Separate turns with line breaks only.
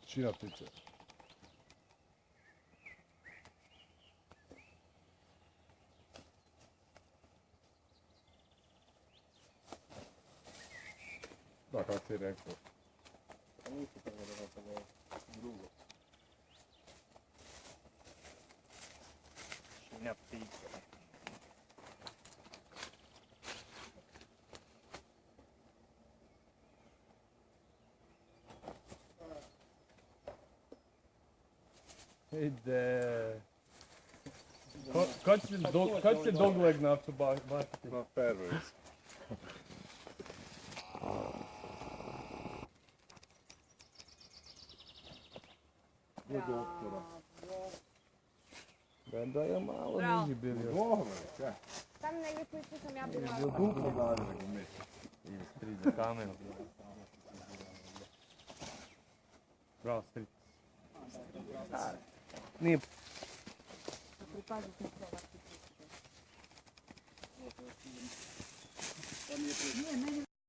Čija ptica? Da, kako si rekao.
Nisi tako da ovo drugo. Šinja ptica.
Ide. Kad se dogleg na to baciti?
Ma Fairways. Do doktora.
Da je malo
Bravo.
niži bili još.
Dobro, kaj?
Tam negdje koji sam ja bila.
Bio duplo dalje nego mi.
I stric za kameru. Bravo, stric. Nije...
Pripaziti na to.
Nije, meni